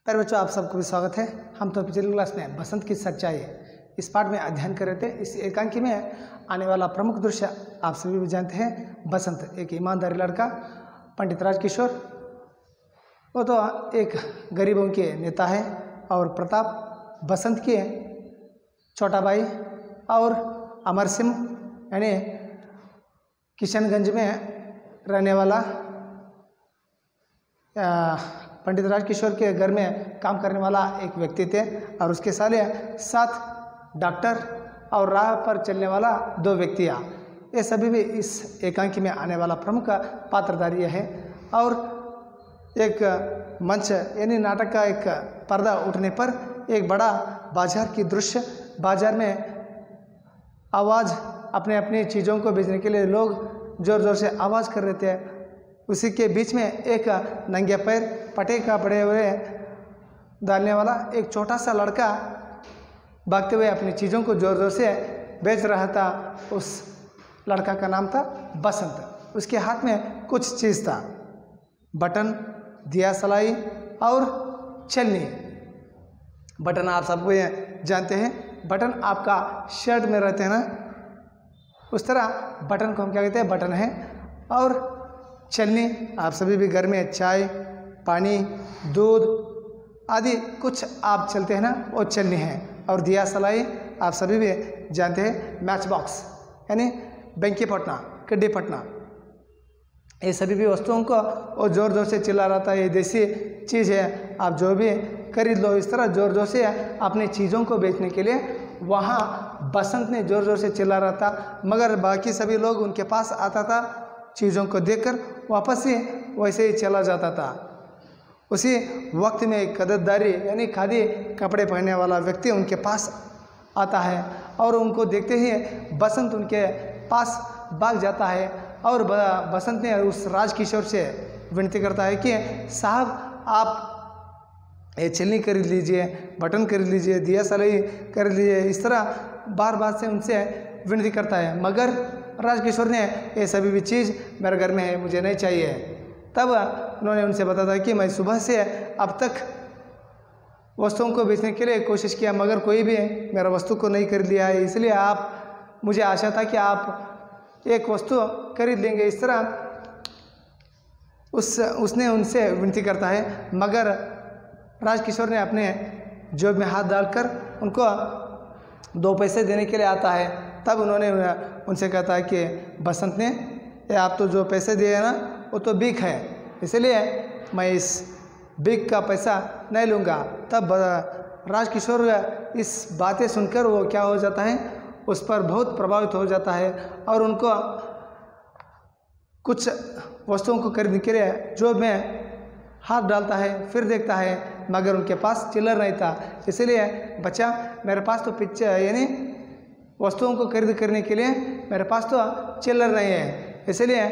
प्यारे बच्चों, आप सबको भी स्वागत है। हम तो पिछली क्लास में बसंत की सच्चाई इस पाठ में अध्ययन कर रहे थे। इस एकांकी में आने वाला प्रमुख दृश्य आप सभी भी जानते हैं। बसंत एक ईमानदारी लड़का, पंडित राजकिशोर वो तो एक गरीबों के नेता है, और प्रताप बसंत के छोटा भाई, और अमर सिंह यानी किशनगंज में रहने वाला पंडित राजकिशोर के घर में काम करने वाला एक व्यक्ति थे, और उसके साले 7 डॉक्टर और राह पर चलने वाला 2 व्यक्तियाँ। ये सभी भी इस एकांकी में आने वाला प्रमुख पात्रधारी है। और एक मंच यानी नाटक का एक पर्दा उठने पर एक बड़ा बाजार की दृश्य, बाजार में आवाज़ अपने अपनी चीज़ों को बेचने के लिए लोग ज़ोर ज़ोर से आवाज़ कर रहे थे। उसी के बीच में एक नंगे पैर पटेका पड़े हुए डालने वाला एक छोटा सा लड़का भागते हुए अपनी चीज़ों को ज़ोर ज़ोर से बेच रहा था। उस लड़का का नाम था बसंत। उसके हाथ में कुछ चीज़ था, बटन, दिया सलाई और छलनी। बटन आप सबको ये जानते हैं, बटन आपका शर्ट में रहते हैं ना, उस तरह बटन को हम क्या कहते हैं, बटन है। और छलनी आप सभी भी घर में चाय, पानी, दूध आदि कुछ आप चलते हैं ना, वो छलनी है। और दिया सलाई आप सभी भी जानते हैं, मैच बॉक्स यानी बेंकी फटना, कड्डी फटना, ये सभी भी वस्तुओं को वो ज़ोर ज़ोर से चिल्ला रहा था, ये देसी चीज़ है, आप जो भी खरीद लो। इस तरह ज़ोर ज़ोर से अपनी चीज़ों को बेचने के लिए वहाँ बसंत ने ज़ोर ज़ोर से चिल्ला रहा था, मगर बाकी सभी लोग उनके पास आता था, चीज़ों को देखकर वापस ही वैसे ही चला जाता था। उसी वक्त में एक कदरदारी यानी खादी कपड़े पहनने वाला व्यक्ति उनके पास आता है, और उनको देखते ही बसंत उनके पास भाग जाता है। और बसंत ने उस राजकिशोर से विनती करता है कि साहब आप ये छलनी खरीद लीजिए, बटन खरीद लीजिए, दिया सलाई खरीद लीजिए। इस तरह बार बार से उनसे विनती करता है, मगर राजकिशोर ने ये सभी भी चीज़ मेरे घर में है, मुझे नहीं चाहिए। तब उन्होंने उनसे बताया कि मैं सुबह से अब तक वस्तुओं को बेचने के लिए कोशिश किया, मगर कोई भी मेरा वस्तु को नहीं खरीद लिया है, इसलिए आप मुझे आशा था कि आप एक वस्तु खरीद लेंगे। इस तरह उसने उनसे विनती करता है, मगर राजकिशोर ने अपने जेब में हाथ डालकर उनको 2 पैसे देने के लिए आता है। तब उन्होंने उनसे कहता है कि बसंत ने, ये आप तो जो पैसे दिए हैं ना, वो तो बिक है, इसलिए मैं इस बिक का पैसा नहीं लूँगा। तब राजकिशोर इस बातें सुनकर वो क्या हो जाता है, उस पर बहुत प्रभावित हो जाता है, और उनको कुछ वस्तुओं को खरीदने के लिए जेब में हाथ डालता है, फिर देखता है, मगर उनके पास चिल्लर नहीं था। इसलिए बच्चा, मेरे पास तो पिक्चर यानी वस्तुओं को खरीद करने के लिए मेरे पास तो चिल्लर नहीं है, इसलिए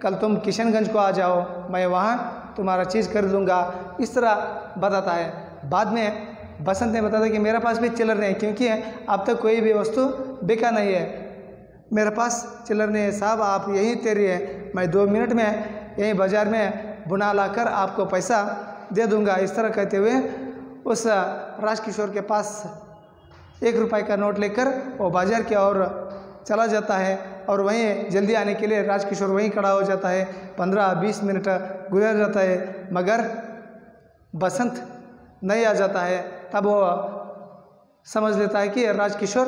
कल तुम किशनगंज को आ जाओ, मैं वहाँ तुम्हारा चीज़ खरीद लूँगा। इस तरह बताता है। बाद में बसंत ने बताया कि मेरे पास भी चिल्लर नहीं है, क्योंकि अब तक कोई भी वस्तु बिका नहीं है, मेरे पास चिल्लर नहीं है। साहब आप यहीं ठहरिए, मैं 2 मिनट में यहीं बाज़ार में बुना लाकर आपको पैसा दे दूँगा। इस तरह कहते हुए उस राजकिशोर के पास 1 रुपये का नोट लेकर वो बाज़ार की ओर चला जाता है, और वहीं जल्दी आने के लिए राजकिशोर वहीं खड़ा हो जाता है। 15-20 मिनट गुजर जाता है, मगर बसंत नहीं आ जाता है। तब वो समझ लेता है कि राजकिशोर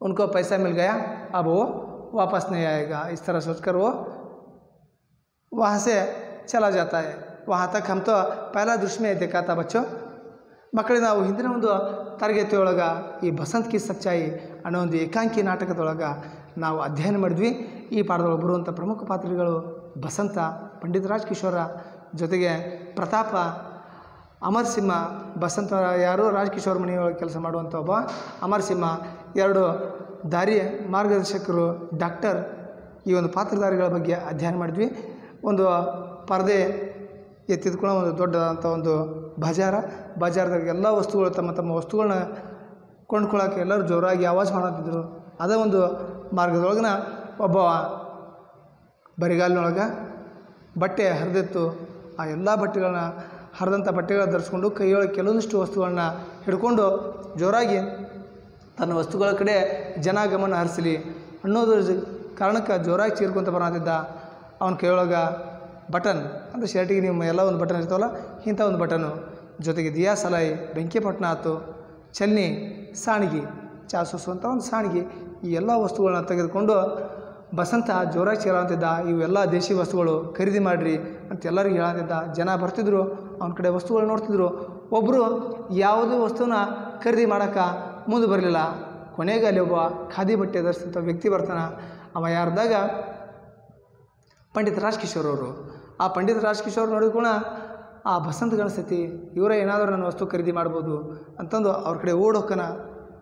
उनको पैसा मिल गया, अब वो वापस नहीं आएगा। इस तरह सोचकर वो वहाँ से चला जाता है। वहाँ तक हम तो पहला दृश्य में देखा था बच्चों। ಮಕ್ಕಳೇ, ನಾವು ಹಿಂದಿನ ಒಂದು ತರಗತಿಯೊಳಗೆ ಈ ಬಸಂತ್ ಕಿ ಸಚ್ಚಾಯಿ ಅನ್ನೋ ಒಂದು ಏಕಾಂಕಿ ನಾಟಕದೊಳಗೆ ನಾವು ಅಧ್ಯಯನ ಮಾಡಿದ್ವಿ. ಈ ಪಾಠದೊಳಗೆ ಬರುವಂಥ ಪ್ರಮುಖ ಪಾತ್ರಗಳು ಬಸಂತ, ಪಂಡಿತ್ ರಾಜಕಿಶೋರ, ಜೊತೆಗೆ ಪ್ರತಾಪ, ಅಮರ್ ಸಿಂಹ. ಬಸಂತ ಯಾರು, ರಾಜಕಿಶೋರ್ ಮನೆಯೊಳಗೆ ಕೆಲಸ ಮಾಡುವಂಥ ಒಬ್ಬ ಅಮರ್ ಸಿಂಹ. 2 ದಾರಿ ಮಾರ್ಗದರ್ಶಕರು, ಡಾಕ್ಟರ್. ಈ ಒಂದು ಪಾತ್ರಧಾರಿಗಳ ಬಗ್ಗೆ ಅಧ್ಯಯನ ಮಾಡಿದ್ವಿ. ಒಂದು ಪರದೆ ಎತ್ತಿದ್ಕೊಳ್ಳೋ ಒಂದು ದೊಡ್ಡದಾದಂಥ ಒಂದು ಬಜಾರ್ದಾಗ ಎಲ್ಲ ವಸ್ತುಗಳು ತಮ್ಮ ತಮ್ಮ ವಸ್ತುಗಳನ್ನ ಕೊಂಡ್ಕೊಳ್ಳೋಕೆ ಎಲ್ಲರೂ ಜೋರಾಗಿ ಆವಾಜ್ ಮಾಡ್ತಿದ್ರು. ಅದೇ ಒಂದು ಮಾರ್ಗದೊಳಗಿನ ಒಬ್ಬ ಬರಿಗಾಲಿನೊಳಗೆ ಬಟ್ಟೆ ಹರಿದಿತ್ತು. ಆ ಎಲ್ಲ ಬಟ್ಟೆಗಳನ್ನ ಹರಿದಂಥ ಬಟ್ಟೆಗಳು ಧರಿಸ್ಕೊಂಡು ಕೈಯೊಳಗೆ ಕೆಲವೊಂದಿಷ್ಟು ವಸ್ತುಗಳನ್ನ ಹಿಡ್ಕೊಂಡು ಜೋರಾಗಿ ತನ್ನ ವಸ್ತುಗಳ ಕಡೆ ಜನ ಗಮನ ಹರಿಸಲಿ ಅನ್ನೋದ್ರ ಕಾರಣಕ್ಕೆ ಜೋರಾಗಿ ಚೀರ್ಕೊಂತ ಬರತ್ತಿದ್ದ. ಅವನ ಕೈಯೊಳಗೆ ಬಟನ್ ಅಂದರೆ ಶರ್ಟಿಗೆ ನಿಮ್ಮ ಎಲ್ಲ ಒಂದು ಬಟನ್ ಇರ್ತಾವಲ್ಲ, ಇಂಥ ಒಂದು ಬಟನು, ಜೊತೆಗೆ ದಿಯಾ ಸಲಾಯಿ, ಬೆಂಕಿ ಪಟ್ಟಣ ಆಯ್ತು, ಚನ್ನಿ, ಸಾಣಿಗೆ, ಚಾ ಸೋಸುವಂಥ ಒಂದು ಸಾಣಿಗೆ, ಈ ಎಲ್ಲ ವಸ್ತುಗಳನ್ನ ತೆಗೆದುಕೊಂಡು ಬಸಂತ ಜೋರಾಗಿ ಚೀರಂತಿದ್ದ. ಇವೆಲ್ಲ ದೇಶಿ ವಸ್ತುಗಳು ಖರೀದಿ ಮಾಡಿರಿ ಅಂತ ಎಲ್ಲರಿಗೂ ಹೇಳಂತಿದ್ದ. ಜನ ಬರ್ತಿದ್ರು, ಅವನ ಕಡೆ ವಸ್ತುಗಳು ನೋಡ್ತಿದ್ರು. ಒಬ್ಬರು ಯಾವುದೇ ವಸ್ತುನ ಖರೀದಿ ಮಾಡೋಕ್ಕೆ ಮುಂದೆ ಬರಲಿಲ್ಲ. ಕೊನೆಗೆ ಅಲ್ಲಿ ಒಬ್ಬ ಖಾದಿ ಬಟ್ಟೆ ಧರಿಸಿದಂಥ ವ್ಯಕ್ತಿ ಬರ್ತಾನೆ. ಅವ ಯಾರ್ದಾಗ ಪಂಡಿತ ರಾಜ್ಕಿಶೋರ್ ಅವರು. ಆ ಪಂಡಿತ ರಾಜ್ಕಿಶೋರ್ ನೋಡಿದ್ಕೂಣ ಆ ಬಸಂತ ಗಣಸತಿ ಇವರೇ ಏನಾದರೂ ನನ್ನ ವಸ್ತು ಖರೀದಿ ಮಾಡ್ಬೋದು ಅಂತಂದು ಅವ್ರ ಕಡೆ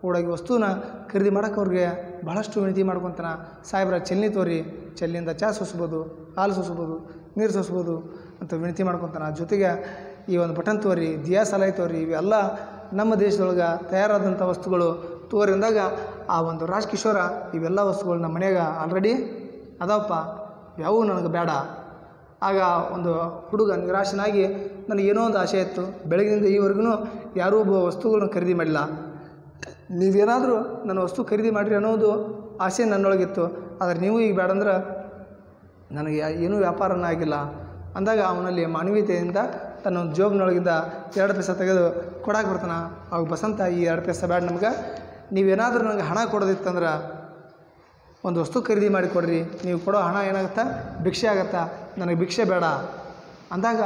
ಓಡೋಗಿ ವಸ್ತುನ ಖರೀದಿ ಮಾಡೋಕೆ ಅವ್ರಿಗೆ ಭಾಳಷ್ಟು ವಿನಂತಿ ಮಾಡ್ಕೊತಾನೆ. ಸಾಹೇಬ್ರ ಚಲ್ನಿ ತೋರಿ, ಚಲ್ಲಿಂದ ಚಾ ಸೋಸ್ಬೋದು, ಹಾಲು ಸೋಸ್ಬೋದು, ನೀರು ಸೋಸ್ಬೋದು ಅಂತ ವಿನಂತಿ ಮಾಡ್ಕೊತಾನೆ. ಜೊತೆಗೆ ಈ ಒಂದು ಬಟನ್ ತೋರಿ, ದಿಯಾ ಸಲಾಯಿ ತೋರಿ, ಇವೆಲ್ಲ ನಮ್ಮ ದೇಶದೊಳಗೆ ತಯಾರಾದಂಥ ವಸ್ತುಗಳು ತೋರಿ ಅಂದಾಗ ಆ ಒಂದು ರಾಜ್ಕಿಶೋರ ಇವೆಲ್ಲ ವಸ್ತುಗಳು ನಮ್ಮ ಮನೆಯಾಗ ಆಲ್ರೆಡಿ ಅದಾವಪ್ಪ, ಯಾವೂ ನನಗೆ ಬೇಡ. ಆಗ ಒಂದು ಹುಡುಗ ನಿರಾಶನಾಗಿ ನನಗೇನೋ ಒಂದು ಆಸೆ ಇತ್ತು, ಬೆಳಗಿನಿಂದ ಈವರೆಗೂ ಯಾರೂ ಒಬ್ಬ ವಸ್ತುಗಳನ್ನ ಖರೀದಿ ಮಾಡಿಲ್ಲ, ನೀವೇನಾದರೂ ನನ್ನ ವಸ್ತು ಖರೀದಿ ಮಾಡಿರಿ ಅನ್ನೋದು ಆಸೆ ನನ್ನೊಳಗಿತ್ತು. ಆದರೆ ನೀವು ಈಗ ಬೇಡಂದ್ರೆ ನನಗೆ ಏನೂ ವ್ಯಾಪಾರನ ಆಗಿಲ್ಲ ಅಂದಾಗ ಅವನಲ್ಲಿ ಮಾನವೀಯತೆಯಿಂದ ತನ್ನ ಒಂದು ಜೋಬ್ನೊಳಗಿಂದ 2 ಪೈಸೆ ತೆಗೆದು ಕೊಡಕ್ಕೆ ಬರ್ತಾನೆ. ಅವಾಗ ಬಸಂತ ಈ 2 ಪೈಸೆ ಬೇಡ, ನಮ್ಗೆ ನೀವೇನಾದರೂ ನನಗೆ ಹಣ ಕೊಡೋದಿತ್ತಂದ್ರೆ ಒಂದು ವಸ್ತು ಖರೀದಿ ಮಾಡಿ ಕೊಡ್ರಿ, ನೀವು ಕೊಡೋ ಹಣ ಏನಾಗುತ್ತಾ ಭಿಕ್ಷೆ ಆಗುತ್ತಾ, ನನಗೆ ಭಿಕ್ಷೆ ಬೇಡ ಅಂದಾಗ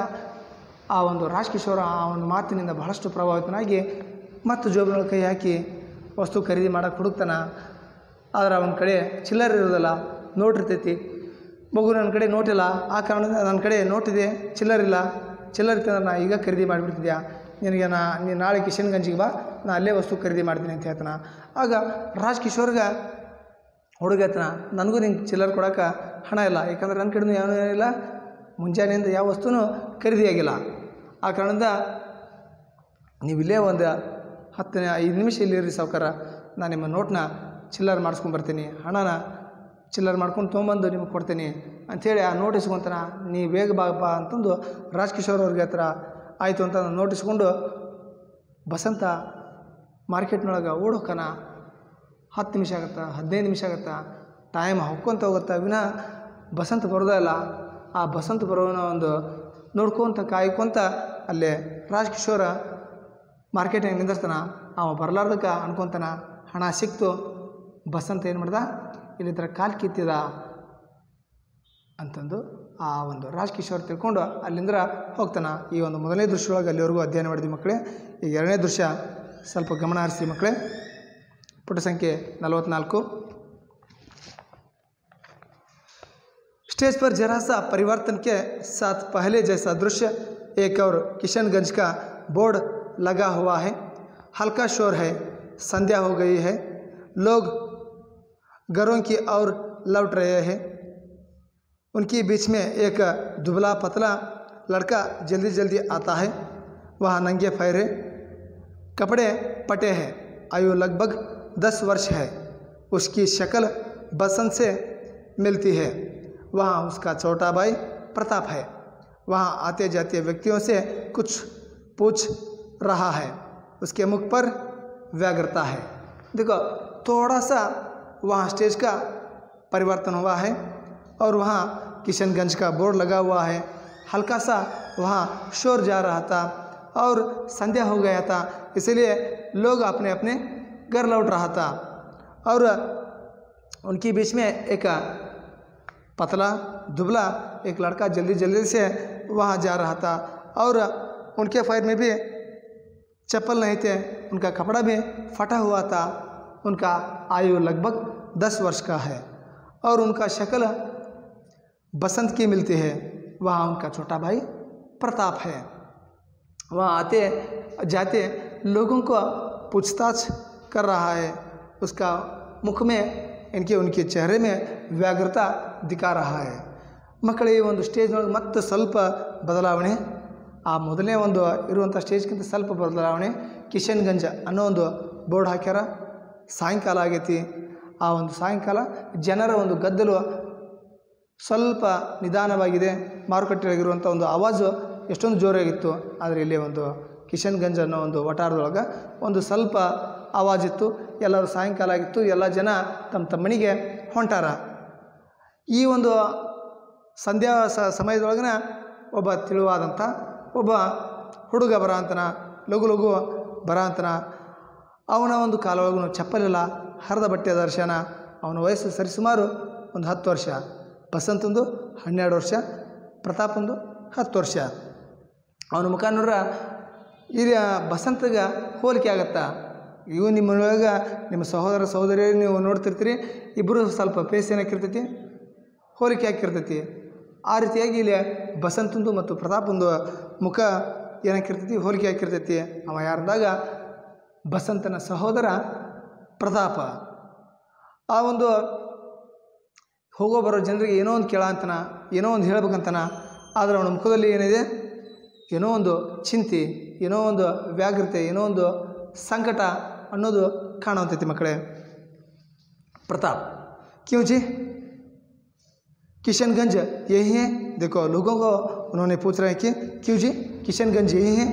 ಆ ಒಂದು ರಾಜ್ಕಿಶೋರ ಆ ಒಂದು ಮಾತಿನಿಂದ ಬಹಳಷ್ಟು ಪ್ರಭಾವಿತನಾಗಿ ಮತ್ತು ಜೋಬಿನೊಳಗೆ ಕೈ ಹಾಕಿ ವಸ್ತು ಖರೀದಿ ಮಾಡೋಕ್ಕೆ ಹುಡುಕ್ತಾನೆ. ಆದರೆ ಅವನ ಕಡೆ ಚಿಲ್ಲರ್ ಇರೋದಲ್ಲ, ನೋಟ್ ಇರ್ತೈತಿ. ಮಗು ನನ್ನ ಕಡೆ ನೋಟಿಲ್ಲ, ಆ ಕಾರಣದಿಂದ ನನ್ನ ಕಡೆ ನೋಟಿದೆ, ಚಿಲ್ಲರ್ ಇತ್ತಂದ್ರೆ ನಾ ಈಗ ಖರೀದಿ ಮಾಡಿಬಿಡ್ತಿದ್ಯಾ, ನಿನಗೆ ನೀನು ನಾಳೆ ಕಿಶನ್ಗಂಜಿಗೆ ಬಾ, ನಾ ಅಲ್ಲೇ ವಸ್ತು ಖರೀದಿ ಮಾಡ್ತೀನಿ ಅಂತ ಹೇಳ್ತಾನೆ. ಆಗ ರಾಜ್ಕಿಶೋರ್ಗೆ ಹುಡುಗ ಹೇಳ್ತಾನೆ, ನನಗೂ ನಿಂಗೆ ಚಿಲ್ಲರ್ ಕೊಡೋಕೆ ಹಣ ಇಲ್ಲ, ಯಾಕಂದ್ರೆ ನನ್ನ ಕಡೆನೂ ಏನೂ ಏನಿಲ್ಲ, ಮುಂಜಾನೆಯಿಂದ ಯಾವ ವಸ್ತುನೂ ಖರೀದಿಯಾಗಿಲ್ಲ. ಆ ಕಾರಣದಿಂದ ನೀವಿಲ್ಲೇ ಒಂದು 10-5 ನಿಮಿಷ ಇಲ್ಲಿರಿ ಸಾವ್ಕಾರ, ನಾನು ನಿಮ್ಮ ನೋಟ್ನ ಚಿಲ್ಲರ್ ಮಾಡಿಸ್ಕೊಂಬರ್ತೀನಿ, ಹಣನ ಚಿಲ್ಲರ್ ಮಾಡ್ಕೊಂಡು ತೊಗೊಂಬಂದು ನಿಮಗೆ ಕೊಡ್ತೀನಿ ಅಂಥೇಳಿ ಆ ನೋಟ್ ಇಸ್ಕೊತಾನೆ. ನೀ ಬೇಗ ಬಾಗಪ್ಪ ಅಂತಂದು ರಾಜ್ಕಿಶೋರ್ ಅವ್ರಿಗೆ ಹತ್ರ ಆಯಿತು ಅಂತ ನಾನು ನೋಟ್ ಇಸ್ಕೊಂಡು ಬಸಂತ ಮಾರ್ಕೆಟ್ನೊಳಗೆ ಓಡೋಕನ 10 ನಿಮಿಷ ಆಗುತ್ತಾ, 15 ನಿಮಿಷ ಆಗುತ್ತಾ, ಟೈಮ್ ಹೊಕ್ಕೊಂತ ಹೋಗುತ್ತಾ ವಿನಃ ಬಸಂತ ಬರೋದೇ ಇಲ್ಲ. ಆ ಬಸಂತ ಬರೋನ ಒಂದು ನೋಡ್ಕೊತ ಕಾಯ್ಕೊತ ಅಲ್ಲೇ ರಾಜ್ಕಿಶೋರ ಮಾರ್ಕೆಟ್ನಾಗ ನಿಂದಿರ್ತಾನೆ. ಅವ ಬರಲಾರ್ದಕ್ಕೆ ಅನ್ಕೊತಾನೆ, ಹಣ ಸಿಕ್ತು. ಬಸಂತ ಏನು ಮಾಡ್ದ, ಇಲ್ಲಿ ಥರ ಕಾಲು ಕಿತ್ತಿದ ಅಂತಂದು ಆ ಒಂದು ರಾಜ್ಕಿಶೋರ್ ತಿಳ್ಕೊಂಡು ಅಲ್ಲಿಂದ ಹೋಗ್ತಾನೆ. ಈ ಒಂದು ಮೊದಲನೇ ದೃಶ್ಯೊಳಗೆ ಅಲ್ಲಿವರೆಗೂ ಅಧ್ಯಯನ ಮಾಡಿದ್ವಿ ಮಕ್ಕಳೇ. ಈ 2ನೇ ದೃಶ್ಯ ಸ್ವಲ್ಪ ಗಮನ ಹರಿಸಿ ಮಕ್ಕಳೇ. ಪುಟ ಸಂಖ್ಯೆ 44. स्टेज पर जरा सा परिवर्तन के साथ पहले जैसा दृश्य एक और किशनगंज का बोर्ड लगा हुआ है। हल्का शोर है, संध्या हो गई है, लोग घरों की ओर लौट रहे हैं। उनके बीच में एक दुबला पतला लड़का जल्दी जल्दी आता है। वह नंगे पैर है, कपड़े पटे हैं, आयु लगभग 10 वर्ष है। उसकी शक्ल बसंत से मिलती है। वहाँ उसका छोटा भाई प्रताप है। वहाँ आते जाते व्यक्तियों से कुछ पूछ रहा है। उसके मुख पर व्यग्रता है। देखो थोड़ा सा वहाँ स्टेज का परिवर्तन हुआ है और वहाँ किशनगंज का बोर्ड लगा हुआ है। हल्का सा वहाँ शोर जा रहा था और संध्या हो गया था, इसलिए लोग अपने अपने घर लौट रहा था। और उनके बीच में एक पतला दुबला एक लड़का जल्दी जल्दी से वहाँ जा रहा था और उनके पैर में भी चप्पल नहीं थे, उनका कपड़ा भी फटा हुआ था। उनका आयु लगभग 10 वर्ष का है और उनका शक्ल बसंत की मिलती है। वहाँ उनका छोटा भाई प्रताप है। वहाँ आते जाते लोगों को पूछताछ कर रहा है। उसका मुख में उनके चेहरे में ವ್ಯಾಘ್ರತಾ ದಿಖಾ ರಹಾ ಹೈ. ಮಕ್ಕಳೇ, ಈ ಒಂದು ಸ್ಟೇಜ್ನೊಳಗೆ ಮತ್ತೆ ಸ್ವಲ್ಪ ಬದಲಾವಣೆ, ಆ ಮೊದಲನೇ ಒಂದು ಇರುವಂಥ ಸ್ಟೇಜ್ಗಿಂತ ಸ್ವಲ್ಪ ಬದಲಾವಣೆ. ಕಿಶನ್ಗಂಜ ಅನ್ನೋ ಒಂದು ಬೋರ್ಡ್ ಹಾಕ್ಯಾರ. ಸಾಯಂಕಾಲ ಆಗೈತಿ. ಆ ಒಂದು ಸಾಯಂಕಾಲ ಜನರ ಒಂದು ಗದ್ದಲು ಸ್ವಲ್ಪ ನಿಧಾನವಾಗಿದೆ. ಮಾರುಕಟ್ಟೆಯಾಗಿರುವಂಥ ಒಂದು ಆವಾಜು ಎಷ್ಟೊಂದು ಜೋರಾಗಿತ್ತು. ಆದರೆ ಇಲ್ಲಿ ಒಂದು ಕಿಶನ್ಗಂಜ್ ಅನ್ನೋ ಒಂದು ವಠಾರದೊಳಗೆ ಒಂದು ಸ್ವಲ್ಪ ಆವಾಜಿತ್ತು. ಎಲ್ಲರೂ ಸಾಯಂಕಾಲ ಆಗಿತ್ತು, ಎಲ್ಲ ಜನ ತಮ್ಮ ತಮ್ಮ ಮನೆಗೆ ಹೊಂಟಾರ. ಈ ಒಂದು ಸಂಧ್ಯಾ ಸಮಯದೊಳಗಿನ ಒಬ್ಬ ತಿಳಿವಾದಂಥ ಒಬ್ಬ ಹುಡುಗ ಬರ ಅಂತನ, ಲಘು ಲಘು ಬರ ಅಂತನ. ಅವನ ಒಂದು ಕಾಲೊಳಗೂ ಚಪ್ಪಲಿಲ್ಲ, ಹರಿದ ಬಟ್ಟೆಯ ದರ್ಶನ. ಅವನ ವಯಸ್ಸು ಸರಿಸುಮಾರು ಒಂದು 10 ವರ್ಷ. ಬಸಂತಂದು 12 ವರ್ಷ, ಪ್ರತಾಪಂದು 10 ವರ್ಷ. ಅವನ ಮುಖ ನೋಡ್ರೆ ಇಲ್ಲಿ ಬಸಂತಗೆ ಹೋಲಿಕೆ ಆಗತ್ತಾ. ಇವು ನಿಮ್ಮೊಳಗೆ ನಿಮ್ಮ ಸಹೋದರ ಸಹೋದರಿಯರು ನೀವು ನೋಡ್ತಿರ್ತೀರಿ, ಇಬ್ಬರು ಸ್ವಲ್ಪ ಫೇಸ್ ಏನಾಕಿರ್ತೈತಿ, ಹೋಲಿಕೆ ಹಾಕಿರ್ತೈತಿ. ಆ ರೀತಿಯಾಗಿ ಇಲ್ಲಿ ಬಸಂತಂದು ಮತ್ತು ಪ್ರತಾಪಂದು ಮುಖ ಏನಾಕಿರ್ತೈತಿ, ಹೋಲಿಕೆ ಹಾಕಿರ್ತೈತಿ. ಅವ ಯಾರ್ದಾಗ ಬಸಂತನ ಸಹೋದರ ಪ್ರತಾಪ. ಆ ಒಂದು ಹೋಗೋ ಬರೋ ಜನರಿಗೆ ಏನೋ ಒಂದು ಕೇಳಂತನ, ಏನೋ ಒಂದು ಹೇಳ್ಬೇಕಂತನ. ಆದರೆ ಅವನ ಮುಖದಲ್ಲಿ ಏನಿದೆ, ಏನೋ ಒಂದು ಚಿಂತೆ, ಏನೋ ಒಂದು ವ್ಯಾಘ್ರತೆ, ಏನೋ ಒಂದು ಸಂಕಟ ಅನ್ನೋದು ಕಾಣುವಂತೈತಿ ಮಕ್ಕಳೇ. प्रताप, क्यों जी? किशनगंज यही है? देखो लोगों को उन्होंने पूछ रहे हैं कि क्यों जी किशनगंज यही है?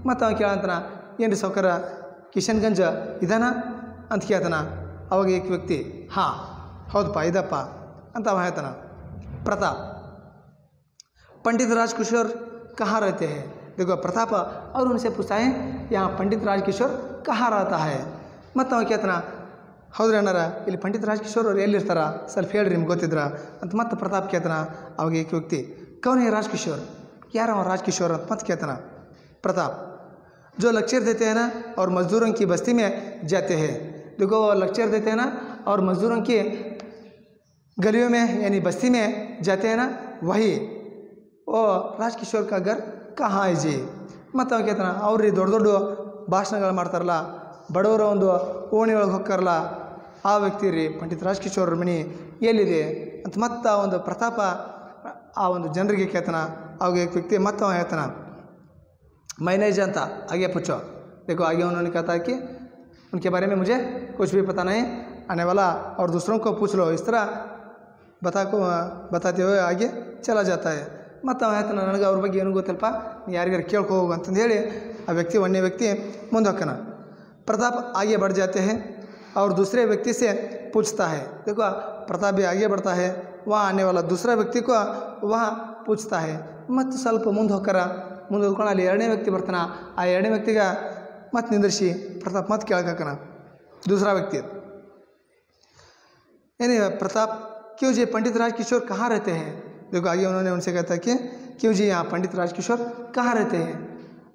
ಮತ್ತು ಅವ ಕೇಳಂತನ, ಏನು ರೀ ಸೌಕರ ಕಿಶನ್ಗಂಜ್ ಇದಾನ ಅಂತ ಕೇಳ್ತಾನ. ಅವಾಗ ಏಕ ವ್ಯಕ್ತಿ ಹಾಂ ಹೌದಪ್ಪ ಇದಪ್ಪ ಅಂತ ಅವ ಹೇಳ್ತಾನ. प्रताप, पंडित राजकिशोर कहाँ रहते हैं? देखो प्रताप और उनसे पूछता है यहाँ पंडित राजकिशोर कहाँ रहता है? ಮತ್ತು ಅವ ಕೇಳ್ತಾನ, ಹೌದ್ರಿ ಅಣ್ಣಾರ ಇಲ್ಲಿ ಪಂಡಿತ್ ರಾಜಕಿಶೋರ್ ಅವ್ರು ಎಲ್ಲಿರ್ತಾರ, ಸ್ವಲ್ಪ ಹೇಳ್ರಿ ನಿಮ್ಗೆ ಗೊತ್ತಿದ್ರ ಅಂತ. ಮತ್ತೆ ಪ್ರತಾಪ್ ಕೇಳ್ತಾನ. ಅವಾಗ ಏಕ ವ್ಯಕ್ತಿ ಕೌನ್ ಹೇ ರಾಜಕಿಶೋರ್? ಯಾರವ ರಾಜಕಿಶೋರ್ ಅಂತ ಮತ್ತೆ ಕೇಳ್ತಾನ. प्रताप, जो लेक्चर देते हैं ना और मज़दूरों की बस्ती में जाते हैं. देखो लेक्चर देते हैं ना और मज़दूरों की गलियों में यानी बस्ती में जाते हैं ना, वही वो राजकिशोर का घर कहाँ है जी? ಮತ್ತು ಅವ ಕೇಳ್ತಾನ, ಅವ್ರಿ ದೊಡ್ಡ ದೊಡ್ಡ ಭಾಷಣಗಳು ಮಾಡ್ತಾರಲ್ಲ, ಬಡವರ ಒಂದು ಓಣಿ ಒಳಗೆ ಹೋಗ್ತಾರಲ್ಲ, ಆ ವ್ಯಕ್ತಿ ರೀ ಪಂಡಿತ್ ರಾಜಕಿಶೋರ್ ಮನೆ ಎಲ್ಲಿದೆ ಅಂತ ಮತ್ತು ಆ ಒಂದು ಪ್ರತಾಪ ಆ ಒಂದು ಜನರಿಗೆ ಕೇಳ್ತಾನ. ಅವಾಗ एक ವ್ಯಕ್ತಿ ಮತ್ತು ಅವ ಹೇಳ್ತಾನ, मैं नहीं जानता, आगे पूछो. देखो आगे उन्होंने कहता है कि उनके बारे में मुझे कुछ भी पता नहीं, आने वाला और दूसरों को पूछ लो, इस तरह बताते हुए आगे चला जाता है. ಮತ್ತು ಅವ ಹೇಳ್ತಾನೆ, ನನಗೆ ಅವ್ರ ಬಗ್ಗೆ ಏನೂ ಗೊತ್ತಿಲ್ಲಪ್ಪ, ನೀ ಯಾರಿಗಾರು ಕೇಳ್ಕೊ ಹೋಗು ಅಂತಂದು ಹೇಳಿ ಆ ವ್ಯಕ್ತಿ ಒಂದೇ ವ್ಯಕ್ತಿ ಮುಂದೆ ಹೋಗ್ತಾನ. प्रताप आगे बढ़ जाते हैं और दूसरे व्यक्ति से पूछता है. देखो प्रताप भी आगे बढ़ता है, वहाँ आने वाला दूसरा व्यक्ति को वहाँ पूछता है. ಮತ್ತು ಸ್ವಲ್ಪ ಮುಂದೆ ಹೋಗ್ಕೊಂಡು ಅಲ್ಲಿ ಎರಡನೇ ವ್ಯಕ್ತಿ ಬರ್ತಾನೆ. ಆ ಎರಡನೇ ವ್ಯಕ್ತಿಗೆ ಮತ್ತೆ ನಿಂದಿರಿಸಿ ಪ್ರತಾಪ್ ಮತ್ತೆ ಕೇಳಕನ. दूसरा व्यक्ति, यानी प्रताप, क्यों जी पंडित राजकिशोर कहाँ रहते हैं? देखो आगे उन्होंने उनसे कहता कि क्यों जी यहाँ पंडित राजकिशोर कहाँ रहते हैं?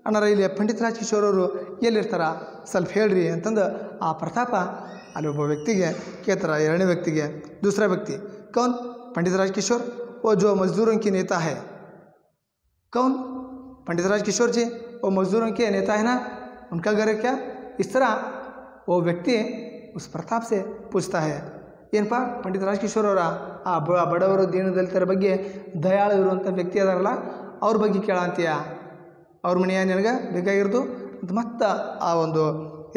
ಅಣ್ಣಾರ ಇಲ್ಲಿ ಪಂಡಿತ್ ರಾಜಕಿಶೋರ್ ಅವರು ಎಲ್ಲಿರ್ತಾರ, ಸ್ವಲ್ಪ ಹೇಳ್ರಿ ಅಂತಂದು ಆ ಪ್ರತಾಪ ಅಲ್ಲಿ ಒಬ್ಬ ವ್ಯಕ್ತಿಗೆ ಕೇಳ್ತಾರ, ಎರಡನೇ ವ್ಯಕ್ತಿಗೆ. दूसरा व्यक्ति, कौन? पंडित राजकिशोर, वो जो मजदूरों की नेता है. कौन? पंडित राजकिशोर जी, वो मजदूरों के नेता है ना, उनका घर है क्या? इस तरह वो व्यक्ति उस प्रताप से पूछता है. ಏನಪ್ಪ ಪಂಡಿತ್ ರಾಜಕಿಶೋರ್ ಅವರ ಆ ಬಡವರು ದೀನದಲಿತರ ಬಗ್ಗೆ ದಯಾಳು ಇರುವಂಥ ವ್ಯಕ್ತಿ ಅದಾರಲ್ಲ, ಅವ್ರ ಬಗ್ಗೆ ಕೇಳ ಅಂತೀಯ, ಅವ್ರ ಮನೆಯ ನಿನಗೆ ಬೇಕಾಗಿರೋದು ಅಂತ ಮತ್ತೆ ಆ ಒಂದು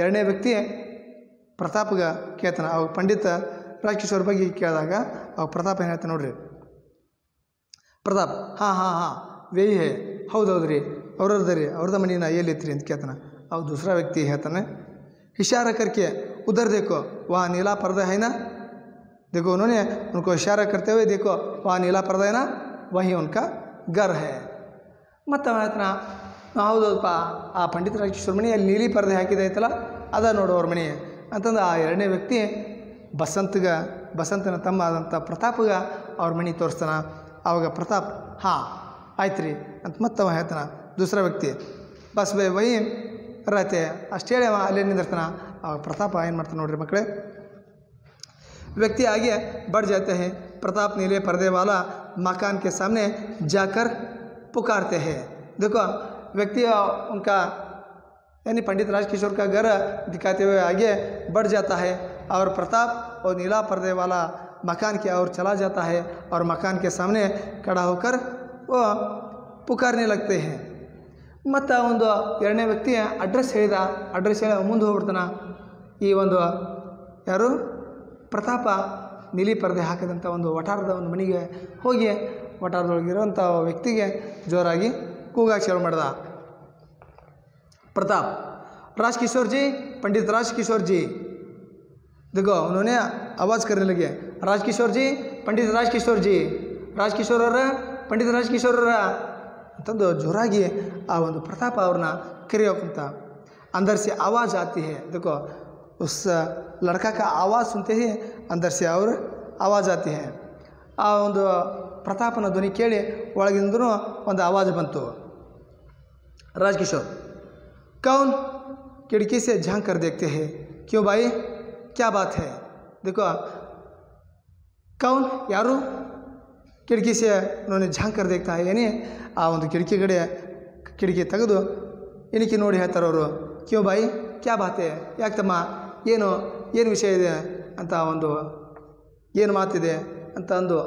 ಎರಡನೇ ವ್ಯಕ್ತಿ ಪ್ರತಾಪ್ಗೆ ಕೇಳ್ತಾನೆ. ಅವಾಗ ಪಂಡಿತ್ ರಾಜಕಿಶೋರ್ ಬಗ್ಗೆ ಕೇಳಿದಾಗ ಅವಾಗ ಪ್ರತಾಪ್ ಏನು ಹೇಳ್ತಾನೆ ನೋಡ್ರಿ. ಪ್ರತಾಪ್, ಹಾಂ ಹಾಂ ಹಾಂ ವೇಯಿ ಹೇ, ಹೌದೌದು ರೀ ಅವ್ರದ್ದು ರೀ, ಅವ್ರದ್ದು ಮನೇನ ಎಲ್ಲಿತ್ರಿ ಅಂತ ಕೇಳ್ತಾನೆ. ಅವಾಗ दूसरा व्यक्ति ಹೇಳ್ತಾನೆ, इशारा करके उधर देखो वहाँ नीला पर्दा है ना. देखो उन्होंने उनको इशारा करते हुए देखो वहाँ नीला पर्दा है ना, वही उनका घर है. ಮತ್ತು ಅವ ಹೇಳ್ತಾನ, ಹೌದಪ್ಪ ಆ ಪಂಡಿತ್ ರಾಜಕಿಶೋರ್ ಮನೆ ಅಲ್ಲಿ ನೀಲಿ ಪರ್ದೆ ಹಾಕಿದೆ ಐತಲ್ಲ, ಅದ ನೋಡು ಅವ್ರ ಮನೆ ಅಂತಂದು ಆ ಎರಡನೇ ವ್ಯಕ್ತಿ ಬಸಂತನ ತಮ್ಮ ಆದಂಥ ಪ್ರತಾಪ್ಗೆ ಅವ್ರ ಮನೆ ತೋರಿಸ್ತಾನ. ಆವಾಗ ಪ್ರತಾಪ್ ಹಾಂ ಆಯ್ತು ರೀ ಅಂತ ಮತ್ತೆ ಅವ ಹೇಳ್ತಾನೆ. दूसरा व्यक्ति, बस भाई वही रहते ಅಷ್ಟು ಹೇಳಿ ಅವ ಅಲ್ಲೇ ನಿಂದಿರ್ತಾನ. ಆವಾಗ ಪ್ರತಾಪ ಏನು ಮಾಡ್ತಾನೆ ನೋಡ್ರಿ ಮಕ್ಕಳೇ. व्यक्ति आगे बढ़ जाते हैं. प्रताप नीले पर्दे वाला मकान के सामने जाकर पुकारते हैं. देखो व्यक्ति उनका यानी पंडित राजकिशोर का घर दिखाते हुए आगे बढ़ जाता है और प्रताप और नीला पर्दे वाला मकान की ओर चला जाता है और मकान के सामने खड़ा होकर वो पुकारने लगते हैं. ಮತ್ತು ಒಂದು ಎರಡನೇ ವ್ಯಕ್ತಿ ಅಡ್ರೆಸ್ ಹೇಳಿ ಮುಂದೆ ಹೋಗ್ಬಿಡ್ತಾನೆ. ಈ ಒಂದು ಯಾರು ಪ್ರತಾಪ ನೀಲಿ ಪರ್ದೆ ಹಾಕಿದಂಥ ಒಂದು ವಠಾರದ ಒಂದು ಮನೆಗೆ ಹೋಗಿ ವಠಾರದೊಳಗಿರುವಂಥ ವ್ಯಕ್ತಿಗೆ ಜೋರಾಗಿ ಕೂಗಾಗ ಶುರು ಮಾಡ್ದ प्रताप। राजकिशोर जी, पंडित राजकिशोर जी, देखो उन्होंने आवाज़ करने लगे, राजकिशोर जी, पंडित राजकिशोर जी, राजकिशोर ಅವರ पंडित राजकिशोर ಅವರ ಅಂತಂದು ಜೋರಾಗಿ ಆ ಒಂದು ಪ್ರತಾಪ್ ಅವ್ರನ್ನ ಕರೆಯೋಕ್ಕಂತ अंदर से आवाज़ आती है। देखो उस लड़का का आवाज़ सुनते ही अंदर से और आवाज़ आती है। ಆ ಒಂದು ಪ್ರತಾಪನ ಧ್ವನಿ ಕೇಳಿ ಒಳಗಿಂದೂ ಒಂದು ಆವಾज़ ಬಂತು। राजकिशोर, कौन? खिड़की से झांक कर देखते हैं। क्यों भाई, क्या बात है? देखो कौन, यारू? खिड़की से उन्होंने झांक कर देखता है, यानी आ ಒಂದು खिड़की ಕಡೆ खिड़की ತೆಗೆದು ಇಣಿಕಿ ನೋಡಿ ಹೇಳ್ತಾರೆ ಅವರು, ಕ್ಯೋ ಬಾಯಿ, ಕ್ಯಾ ಬಾತ್ ಹೈ, ಯಾಕೆ ತಮ್ಮ, ಏನು ವಿಷಯ ಇದೆ ಅಂತ, ಒಂದು ಏನು ಮಾತಿದೆ ಅಂತ ಅಂದು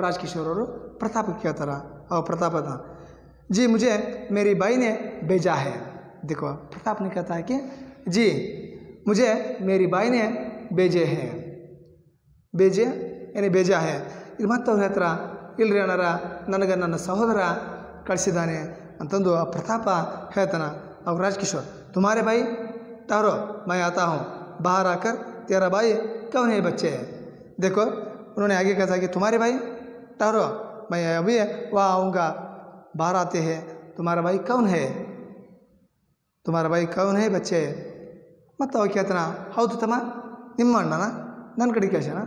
ರಾಜಕಿಶೋರ್ ಅವರು ಪ್ರತಾಪಕ್ಕೆ ಕೇಳ್ತಾರೆ। और प्रताप था, जी मुझे मेरी बाई ने भेजा है। देखो प्रताप ने कहता है कि जी मुझे मेरी बाई ने भेजे हैं, भेजे यानी भेजा है। ಇದು ಮತ್ತೆ ಅವ್ರು ಹೇಳ್ತಾರೆ, ಇಲ್ರಿ ಅಣ್ಣಾರ, ನನಗೆ ನನ್ನ ಸಹೋದರ ಕಳಿಸಿದ್ದಾನೆ ಅಂತಂದು ಆ ಪ್ರತಾಪ ಹೇಳ್ತಾನೆ। और राजकिशोर, तुम्हारे भाई? ठहरो मैं आता हूँ, बाहर आकर तेरा भाई कौन है बच्चे? देखो उन्होंने आगे कहा था कि तुम्हारे भाई? ठहरो मैं अभी वहाँ आऊँगा, बाहर आते हैं, तुम्हारा भाई कौन है? तुम्हारा भाई कौन है बच्चे? ಮತ್ತು ಅವ ಕೇಳ್ತಾನ, ಹೌದು ತಮ್ಮ, ನಿಮ್ಮ ಅಣ್ಣನ, ನನ್ನ ಕಡೆ ಕೇಳ್ಸಣ,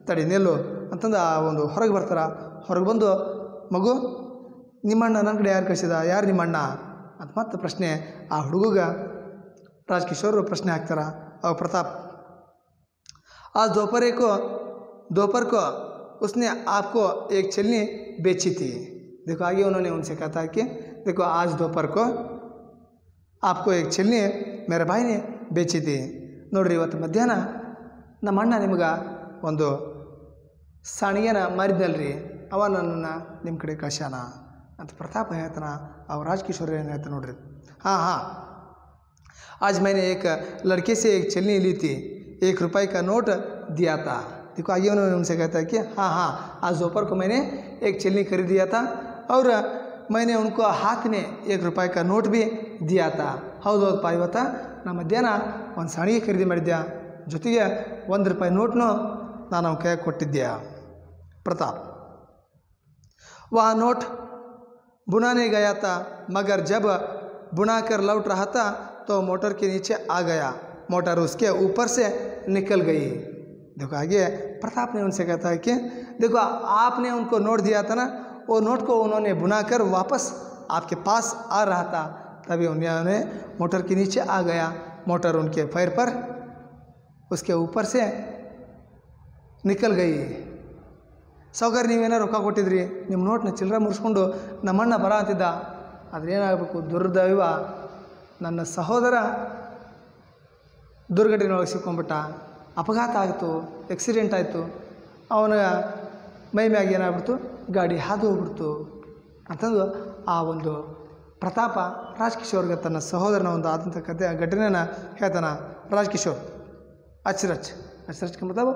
ತಡಿ ನಿಲ್ಲು ಅಂತಂದು ಆ ಒಂದು ಹೊರಗೆ ಬರ್ತಾರ। ಹೊರಗೆ ಬಂದು, ಮಗು ನಿಮ್ಮ ಅಣ್ಣ ನನ್ನ ಕಡೆ ಯಾರು ಕಳಿಸಿದ, ಯಾರು ನಿಮ್ಮ ಅಣ್ಣ ಅಂತ ಮತ್ತೆ ಪ್ರಶ್ನೆ ಆ ಹುಡುಗ राजकिशोर प्रश्न हाक्तारा। और प्रताप, आज दोपहर को उसने आपको एक छलनी बेची थी। देखो आगे उन्होंने उनसे कहा था कि देखो आज दोपहर को आपको एक छलनी मेरे भाई ने बेची थी। ನೋಡ್ರಿ ಇವತ್ತು ಮಧ್ಯಾಹ್ನ ನಮ್ಮ ಅಣ್ಣ ನಿಮಗೆ ಒಂದು ಸಾಣಿಗೆನ ಮಾರಿದ್ನಲ್ರಿ, ಅವ ನನ್ನನ್ನು ನಿಮ್ಮ ಕಡೆ ಕಳ್ಸ್ಯಾನ ಅಂತ ಪ್ರತಾಪ ಹೇಳ್ತಾನ। ಅವ ರಾಜಕಿಶೋರ್ ಏನು ಹೇಳ್ತಾನೆ ನೋಡ್ರಿ, हाँ हाँ आज मैंने एक लड़के से एक छलनी ली थी, 1 रुपये का नोट दिया था। देखो आगे उन्होंने उनसे कहता है कि हाँ हाँ आज दोपहर को मैंने एक छलनी खरीद दिया था और मैंने उनको हाथ में 1 रुपये का नोट भी दिया था। ಹೌದು ಇವತ್ತು ನಾ ಮಧ್ಯಾಹ್ನ ಒಂದು ಸಾಣಿಗೆ ಖರೀದಿ ಮಾಡಿದ್ದೆ, ಜೊತೆಗೆ 1 ರೂಪಾಯಿ ನೋಟ್ನು ನಾನು ಅವನ ಕೈಯಾಗ ಕೊಟ್ಟಿದ್ದೆ। प्रताप, वह नोट बुनाने गया था, मगर जब बुनाकर लौट रहा था तो मोटर के नीचे आ गया, मोटर उसके ऊपर से निकल गई। देखो आगे प्रताप ने उनसे कहता है कि देखो आपने उनको नोट दिया था ना, वो नोट को उन्होंने बुनाकर वापस आपके पास आ रहा था, तभी उन्होंने मोटर के नीचे आ गया, मोटर उनके पैर पर उसके ऊपर से निकल गई। ಸೌಕರ್ ನೀವೇನೋ ರೊಕ್ಕ ಕೊಟ್ಟಿದ್ರಿ, ನಿಮ್ಮ ನೋಟ್ನ ಚಿಲ್ಲರೆ ಮುರಿಸ್ಕೊಂಡು ನಮ್ಮಣ್ಣ ಬರ ಅಂತಿದ್ದ, ಆದರೆ ಏನಾಗಬೇಕು, ದುರ್ದೈವ ನನ್ನ ಸಹೋದರ ದುರ್ಘಟನೆಯೊಳಗೆ ಸಿಕ್ಕೊಂಡ್ಬಿಟ್ಟ, ಅಪಘಾತ ಆಯಿತು, ಆಕ್ಸಿಡೆಂಟ್ ಆಯಿತು, ಅವನ ಮೈ ಮ್ಯಾಗ ಏನಾಗ್ಬಿಡ್ತು, ಗಾಡಿ ಹಾದು ಹೋಗ್ಬಿಡ್ತು ಅಂತಂದು ಆ ಒಂದು ಪ್ರತಾಪ ರಾಜಕಿಶೋರ್ಗೆ ತನ್ನ ಸಹೋದರನ ಒಂದು ಆದಂಥ ಘಟನೆನ ಹೇಳ್ತಾನೆ। राजकिशोर अचरज का मतलब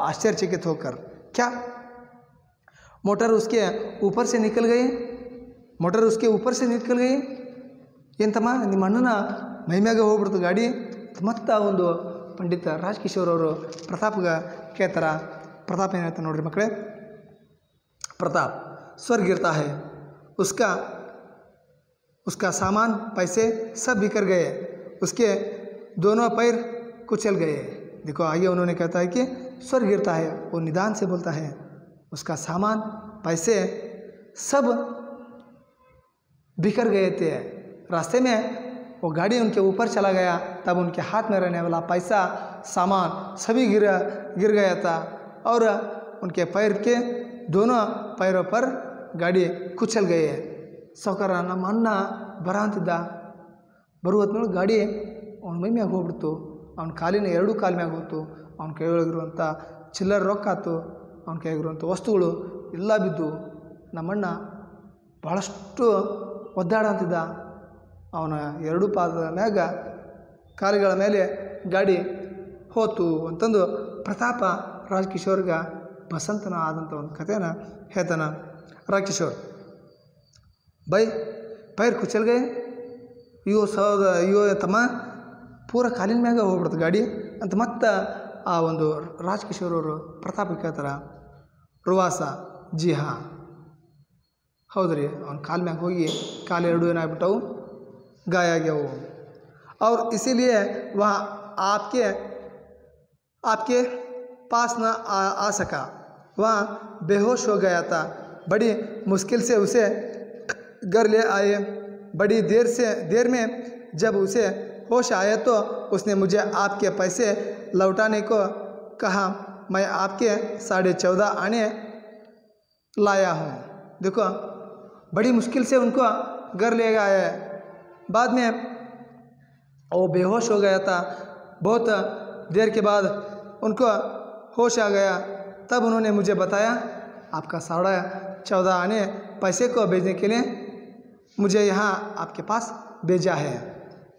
आश्चर्यचकित होकर, क्या मोटर उसके ऊपर से निकल गई, मोटर उसके ऊपर से निकल गई, ಏನು ತಮ್ಮ ನಿಮ್ಮ ಅಣ್ಣನ ಮೈಮ್ಯಾಗೆ ಹೋಗ್ಬಿಡ್ತು ಗಾಡಿ ಮತ್ತು ಆ ಒಂದು पंडित राजकिशोर ಅವರು ಪ್ರತಾಪ್ಗೆ ಕೇಳ್ತಾರ। ಪ್ರತಾಪ್ ಏನು ಹೇಳ್ತಾನೆ ನೋಡ್ರಿ ಮಕ್ಕಳೇ, प्रताप स्वर गिरता है, उसका सामान पैसे सब बिखर गए, उसके दोनों पैर कुचल गए। देखो आगे उन्होंने कहता है कि स्वर गिरता है, वो निदान से बोलता है, उसका सामान पैसे सब बिखर गए थे, रास्ते में वो गाड़ी उनके ऊपर चला गया, तब उनके हाथ में रहने वाला पैसा सामान सभी गिर गया था और उनके पैर के दोनों पैरों पर गाड़ी कुचल गए। ಸೌಕರ ನಮ್ಮ ಅಣ್ಣ ಬರ ಅಂತಿದ್ದ, ಬರುವತ್ನೊಳಗೆ ಗಾಡಿ ಅವನ ಮೈ ಮ್ಯಾಗ ಹೋಗ್ಬಿಡ್ತು, ಅವನ ಕಾಲಿನ 2 ಕಾಲ ಮ್ಯಾಗ ಹೋಯ್ತು, ಅವನ ಕೈಯೊಳಗಿರುವಂಥ ಚಿಲ್ಲರೆ ರೊಕ್ಕ ಆಯ್ತು, ಅವನ ಕೈಯಾಗಿರುವಂಥ ವಸ್ತುಗಳು ಎಲ್ಲ ಬಿದ್ದು ನಮ್ಮಣ್ಣ ಭಾಳಷ್ಟು ಒದ್ದಾಡಂತಿದ್ದ, ಅವನ 2 ಪಾದದ ಮ್ಯಾಗ ಕಾಲುಗಳ ಮೇಲೆ ಗಾಡಿ ಹೋತು ಅಂತಂದು ಪ್ರತಾಪ ರಾಜಕಿಶೋರ್ಗೆ ಬಸಂತನ ಆದಂಥ ಒಂದು ಕಥೆನ ಹೇಳ್ತಾನೆ। राजकिशोर भाई पैर कुचल गए, ಇವು ತಮ್ಮ ಪೂರ ಕಾಲಿನ ಮ್ಯಾಗ ಹೋಗ್ಬಿಡ್ತು ಗಾಡಿ ಅಂತ ಮತ್ತೆ ಆ ಒಂದು ರಾಜ್ಕಿಶೋರ್ ಅವರು ಪ್ರತಾಪ್ ಕೇಳ್ತಾರೆ, ಪ್ರವಾಸ ಜಿ ಹಾಂ ಹೌದು ರೀ, ಅವ್ನ ಕಾಲ ಮ್ಯಾಗ ಹೋಗಿ ಕಾಲು ಎರಡು ಏನಾಗ್ಬಿಟ್ಟವು, ಗಾಯ ಆಗ್ಯಾವು. और इसीलिए वह आपके पास न आ सका, वह बेहोश हो गया था. बड़ी मुश्किल से उसे घर ले आए. बड़ी देर में जब उसे होश आया तो उसने मुझे आपके पैसे लौटाने को कहा. मैं आपके 14.5 आने लाया हूँ. देखो बड़ी मुश्किल से उनको घर ले आया. बाद में वो बेहोश हो गया था. बहुत देर के बाद उनको होश आ गया. तब उन्होंने मुझे बताया आपका 14.5 आने पैसे को भेजने के लिए मुझे यहाँ आपके पास भेजा है.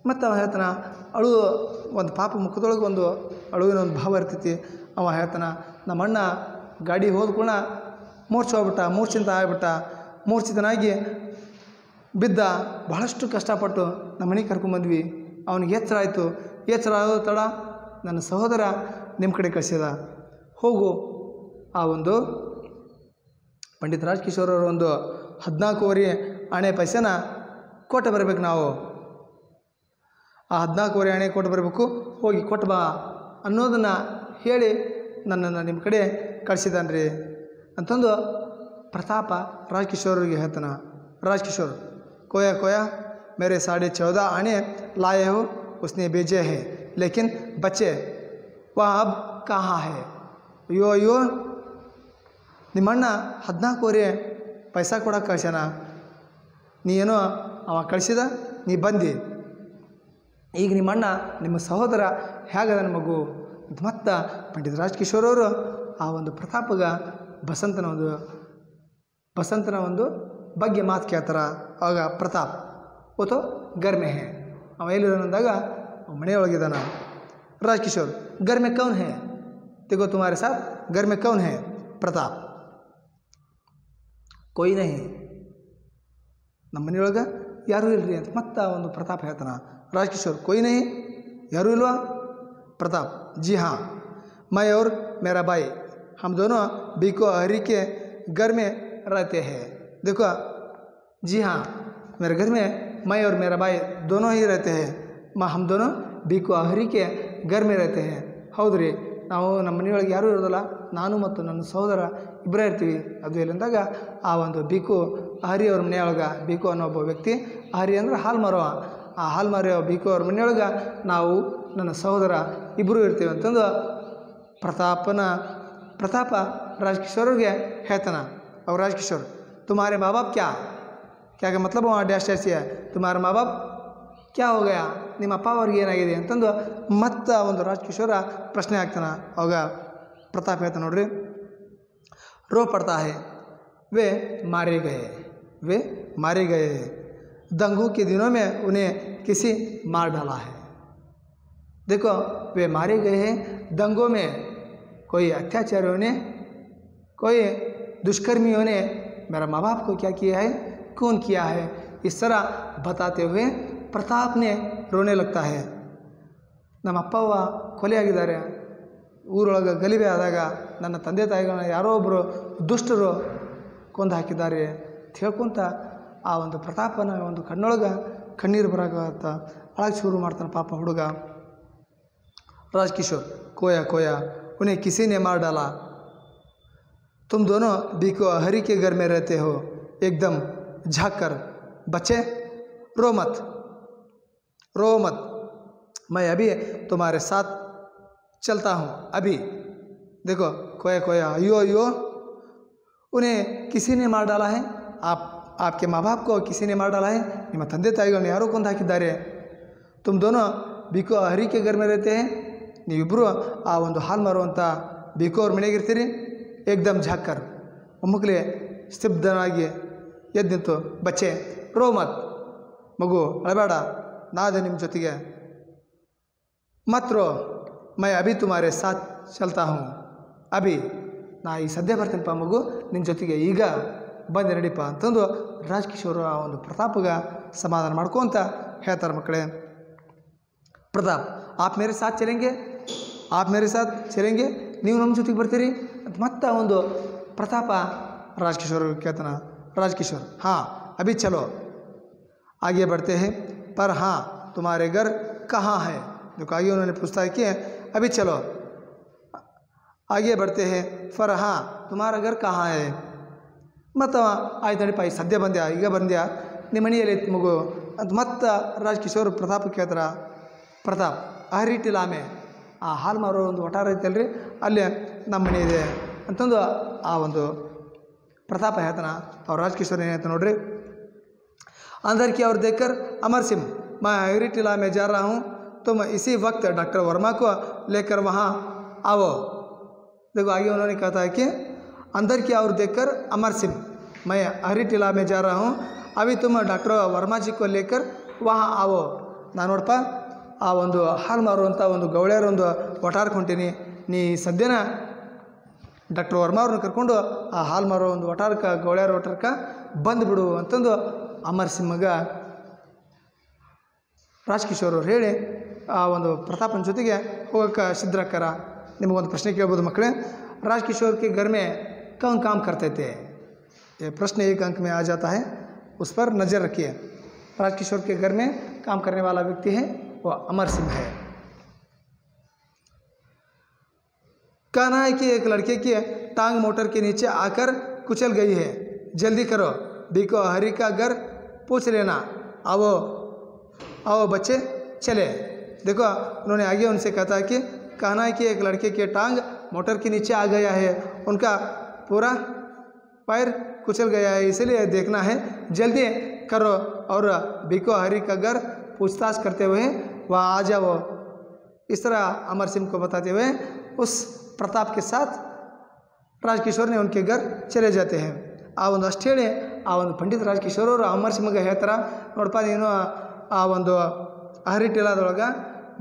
ಮತ್ತು ಅವ ಹೇಳ್ತಾನೆ, ಅಳು ಒಂದು ಪಾಪ ಮುಖದೊಳಗೆ ಒಂದು ಅಳುವಿನ ಒಂದು ಭಾವ ಇರ್ತೈತಿ. ಅವ ಹೇಳ್ತಾನೆ, ನಮ್ಮ ಅಣ್ಣ ಗಾಡಿ ಹೋದ ಕೂಡ ಮೂರ್ಛಿತ ಆಗ್ಬಿಟ್ಟ. ಮೂರ್ಛಿತನಾಗಿ ಬಿದ್ದ. ಬಹಳಷ್ಟು ಕಷ್ಟಪಟ್ಟು ನಮ್ಮ ಮನೆಗೆ ಕರ್ಕೊಂಬಂದ್ವಿ. ಅವನಿಗೆ ಎಚ್ಚರ ಆಯಿತು. ಎಚ್ಚರ ಆಗೋದು ತಡ ನನ್ನ ಸಹೋದರ ನಿಮ್ಮ ಕಡೆ ಕಳಿಸಿದ. ಹೋಗು ಆ ಒಂದು ಪಂಡಿತ್ ರಾಜ್ಕಿಶೋರ್ ಅವರ ಒಂದು 14.5 ಆಣೆ ಪೈಸೆನ ಕೊಟ್ಟು ಬರಬೇಕು. ನಾವು ಆ 14.5 ಆಣೆ ಕೊಟ್ಟು ಬರಬೇಕು. ಹೋಗಿ ಕೊಟ್ಟು ಬಾ ಅನ್ನೋದನ್ನು ಹೇಳಿ ನನ್ನನ್ನು ನಿಮ್ಮ ಕಡೆ ಕಳಿಸಿದಾನ್ರಿ ಅಂತಂದು ಪ್ರತಾಪ ರಾಜ್ಕಿಶೋರ್ಗೆ ಹೇಳ್ತಾನೆ. ರಾಜ್ಕಿಶೋರ್ ಕೋಯಾ मेरे 14.5 आने लाए हो, उसने भेजे हैं, लेकिन बच्चे वह अब कहाँ है? ಅಯ್ಯೋ ನಿಮ್ಮಣ್ಣ 14.5 ಪೈಸಾ ಕೊಡೋಕೆ ಕಳ್ಸ್ಯಾನ, ನೀ ಏನೋ ಅವ ಕಳಿಸಿದ, ನೀ ಬಂದು ಈಗ ನಿಮ್ಮಣ್ಣ ನಿಮ್ಮ ಸಹೋದರ ಹೇಗದ ಮಗು ಅಂತ ಮತ್ತೆ ಪಂಡಿತ್ ರಾಜ್ಕಿಶೋರ್ ಅವರು ಆ ಒಂದು ಪ್ರತಾಪಗ ಬಸಂತನ ಒಂದು ಬಗ್ಗೆ ಮಾತು ಕೇಳ್ತಾರೆ. ಆಗ ಪ್ರತಾಪ್ ಓತೋ घर में है, ಅವ ಎಲ್ಲಿದ್ದಾನಂದಾಗ ಮನೆಯೊಳಗಿದ್ದಾನ. ರಾಜ್ಕಿಶೋರ್ घर में कौन है? देखो तुम्हारे साथ घर में कौन है? प्रताप कोई नहीं, ನಮ್ಮ ಮನೆಯೊಳಗೆ ಯಾರೂ ಇಲ್ಲರಿ ಅಂತ ಮತ್ತೆ ಒಂದು ಪ್ರತಾಪ್ ಹೇಳ್ತಾನೆ. ರಾಜ್ಕಿಶೋರ್ कोई नहीं, ಯಾರೂ ಇಲ್ವಾ? प्रताप जी हाँ, मैं और मेरा भाई हम दोनों बीको हरी के घर में रहते हैं. देखो जी हाँ, मेरे घर में मैं और मेरा भाई दोनों ही रहते हैं. हम दोनों बीको हरी के घर में रहते हैं. ಹೌದು ರೀ, ನಾವು ನಮ್ಮ ಮನೆಯೊಳಗೆ ಯಾರೂ ಇರೋದಿಲ್ಲ, ನಾನು ಮತ್ತು ನನ್ನ ಸಹೋದರ ಇಬ್ಬರೇ ಇರ್ತೀವಿ. ಅದು ಎಲ್ಲಿಂದಾಗ ಆ ಒಂದು ಬೀಕು ಹರಿ ಅವ್ರ ಮನೆಯೊಳಗೆ, ಬೀಕು ಅನ್ನೋ ಒಬ್ಬ ವ್ಯಕ್ತಿ, ಹರಿ ಅಂದರೆ ಹಾಲು ಮಾರುವ, ಆ ಹಾಲು ಮಾರುವ ಬೀಕು ಅವ್ರ ಮನೆಯೊಳಗೆ ನಾವು ನನ್ನ ಸಹೋದರ ಇಬ್ಬರೂ ಇರ್ತೀವಿ ಅಂತಂದು ಪ್ರತಾಪ ರಾಜ್ಕಿಶೋರ್ಗೆ ಹೇಳ್ತಾನೆ. और राजकिशोर तुम्हारे माँ बाप क्या क्या मतलब वहाँ डैश डैश है, तुम्हारे माँ बाप क्या हो गया, ನಿಮ್ಮ ಅಪ್ಪ ಅವ್ರಿಗೆ ಏನಾಗಿದೆ ಅಂತಂದು ಮತ್ತೆ ಒಂದು ರಾಜ್ಕಿಶೋರ ಪ್ರಶ್ನೆ ಆಗ್ತಾನೆ. ಅವಾಗ ಪ್ರತಾಪ್ ಹೇಳ್ತಾನೆ, ನೋಡ್ರಿ, रो पड़ता है, वे मारे गए, दंगों के दिनों में उन्हें किसी मार डाला है. देखो वे मारे गए हैं दंगों में, कोई अत्याचारियों ने, कोई दुष्कर्मियों ने मेरा माँ बाप को क्या किया है, कौन किया है, इस तरह बताते हुए प्रताप ने रोने लगता है. ನಮ್ಮ ಅಪ್ಪವ್ವ ಕೊಲೆಯಾಗಿದ್ದಾರೆ, ಊರೊಳಗೆ ಗಲಿಭೆ ಆದಾಗ ನನ್ನ ತಂದೆ ತಾಯಿಗಳನ್ನ ಯಾರೋ ಒಬ್ಬರು ದುಷ್ಟರು ಕೊಂದು ಹಾಕಿದ್ದಾರೆ ಹೇಳ್ಕೊಂತ ಆ ಒಂದು ಪ್ರತಾಪನ ಒಂದು ಕಣ್ಣೊಳಗೆ ಕಣ್ಣೀರು ಬರಾಕತ್ತ ಅಳಕ್ಕೆ ಶುರು ಮಾಡ್ತಾನೆ ಪಾಪ ಹುಡುಗ. ರಾಜ್ಕಿಶೋರ್ ಕೋಯಾ उन्हें किसी ने मार डाला, तुम दोनों बीको हरी के घर में रहते हो, एकदम झाँक कर. बच्चे रो मत, मैं अभी तुम्हारे साथ चलता हूँ. अभी देखो कोया अयो उन्हें किसी ने मार डाला है, आपके माँ बाप को किसी ने मार डाला है, ನಿಮ್ಮ ತಂದೆ ತಾಯಿಗಳನ್ನ ಯಾರೋ ಕೊಂದು ಹಾಕಿದ್ದಾರೆ. तुम दोनों बीको हरी के घर में रहते हैं, ನೀವಿಬ್ಬರು ಆ ಒಂದು ಹಾಲು ಮಾರುವಂಥ ಬೀಕೋ ಅವ್ರ ಮನೆಗಿರ್ತೀರಿ. ಏಕ್ದಮ್ ಝಾಕರ್ ಒಮ್ಮಕ್ಕಲೇ ಸ್ತಬ್ಧನಾಗಿ ಎದ್ದು ನಿಂತು, ಬಚ್ಚೆ ರೋ ಮತ್, ಮಗು ಅಳಬೇಡ, ನಾದೆ ನಿಮ್ಮ ಜೊತೆಗೆ. ಮತ್ ರೋ, ಮೈ ಅಭಿ ತುಮಾರೆ ಸಾಥ್ ಚಲ್ತಾ ಹೂँ, ಅಭಿ ನಾ ಈ ಸದ್ಯ ಬರ್ತೀನಪ್ಪ ಮಗು, ನಿನ್ನ ಜೊತೆಗೆ ಈಗ ಬಂದು ನಡಿಪ ಅಂತಂದು ರಾಜ್ಕಿಶೋರ್ ಆ ಒಂದು ಪ್ರತಾಪಗ ಸಮಾಧಾನ ಮಾಡ್ಕೊ ಅಂತ ಹೇಳ್ತಾರೆ ಮಕ್ಕಳೇ. ಪ್ರತಾಪ್ ಆಪ್ ಮೇರೆ ಸಾಥ್ ಚಲೆಂಗೆ, ಆಪ್ ಮೇರೆ ಸಾಥ್ ಚಲೆಂಗೆ, ನೀವು ನಮ್ಮ ಜೊತೆಗೆ ಬರ್ತೀರಿ ಅಂತ ಮತ್ತೆ ಒಂದು ಪ್ರತಾಪ राजकिशोर कहता राजकिशोर हाँ अभी चलो आगे बढ़ते हैं, पर हाँ तुम्हारे घर कहाँ है? देखो आगे उन्होंने पूछता है कि अभी चलो आगे बढ़ते हैं, पर हाँ तुम्हारा घर कहाँ है? ಮತ್ತು ಆಯ್ತು ನಡಿಪ ಈಗ ಸದ್ಯ ಬಂದ್ಯಾ, ಈಗ ಬಂದ್ಯಾ, ನಿಮ್ಮ ಮನೆಯಲ್ಲಿ ಮಗು ಅಂತ ಮತ್ತು ರಾಜಕಿಶೋರ್ ಪ್ರತಾಪ್ ಕೇಳ್ತಾರ. ಪ್ರತಾಪ್ ಅಹರಿಟಿಲಾಮೆ ಆ ಹಾಲು ಮಾರೋ ಒಂದು ವಟಾರ ಐತಲ್ರಿ, ಅಲ್ಲಿ ನಮ್ಮ ಮನೆ ಇದೆ ಅಂತಂದು ಆ ಒಂದು प्रताप ಹೇಳ್ತಾನ. और राजकिशोर ಏನಾಯ್ತು ನೋಡ್ರಿ, अंदर की ओर देखकर अमर सिंह मैं अहरी टीला में जा रहा हूँ, तुम इसी वक्त डॉक्टर वर्मा को लेकर वहाँ आओ. देखो आगे उन्होंने कहा था कि अंदर की ओर देखकर अमर सिंह मैं अहरी टीला में जा रहा हूँ, अभी तुम डॉक्टर वर्मा जी को लेकर वहाँ आओ. ನಾನು ನೋಡಪ್ಪ ಆ ಒಂದು ಹಾಲು ಮಾರುವಂಥ ಒಂದು ಗೌಳ್ಯಾರ ಒಂದು ವಟಾರಕ್ಕೆ ಹೊಂಟೀನಿ, ನೀ ಸದ್ಯನ ಡಾಕ್ಟರ್ ವರ್ಮಾ ಅವ್ರನ್ನ ಕರ್ಕೊಂಡು ಆ ಹಾಲು ಮಾರೋ ಒಂದು ವಟಾರಕ್ಕೆ ಗೌಳ್ಯಾರ ವಟಾರಕ್ಕೆ ಬಂದುಬಿಡು ಅಂತಂದು ಅಮರ್ ಸಿಂಹಗ ರಾಜಕಿಶೋರ್ ಅವ್ರು ಹೇಳಿ ಆ ಒಂದು ಪ್ರತಾಪನ ಜೊತೆಗೆ ಹೋಗೋಕ್ಕೆ ಸಿದ್ಧರಾಕ್ಕಾರ. ನಿಮಗೊಂದು ಪ್ರಶ್ನೆ ಕೇಳ್ಬೋದು ಮಕ್ಕಳೇ, राजकिशोर के घर में कौन काम करते थे? ये प्रश्न एक अंक में आ जाता है, उस पर नज़र रखिए. राजकिशोर के घर में काम करने वाला व्यक्ति है वो अमर सिंह है. कहना है कि एक लड़के की टांग मोटर के नीचे आकर कुचल गई है, जल्दी करो, बीको हरी का घर पूछ लेना, आओ आओ बच्चे चले. देखो उन्होंने आगे उनसे कहा कि कहना है कि एक लड़के के टांग मोटर के नीचे आ गया है, उनका पूरा पैर कुचल गया है, इसलिए देखना है, जल्दी करो और बीको हरी का घर पूछताछ करते हुए वहाँ आ जाओ. इस तरह अमर सिंह को बताते हुए उस प्रताप के साथ राजकिशोर ने उनके घर चले जाते हैं. ಆ ಒಂದು ಅಷ್ಟು ಹೇಳಿ ಆ ಒಂದು ಪಂಡಿತ್ ರಾಜಕಿಶೋರ್ ಅವರು ಅಮರ್ ಸಿಂಹಗೆ ಹೇಳ್ತಾರೆ, ನೋಡಪ್ಪ ನೀನು ಆ ಒಂದು ಅಹರಿ ಟಿಲಾದೊಳಗೆ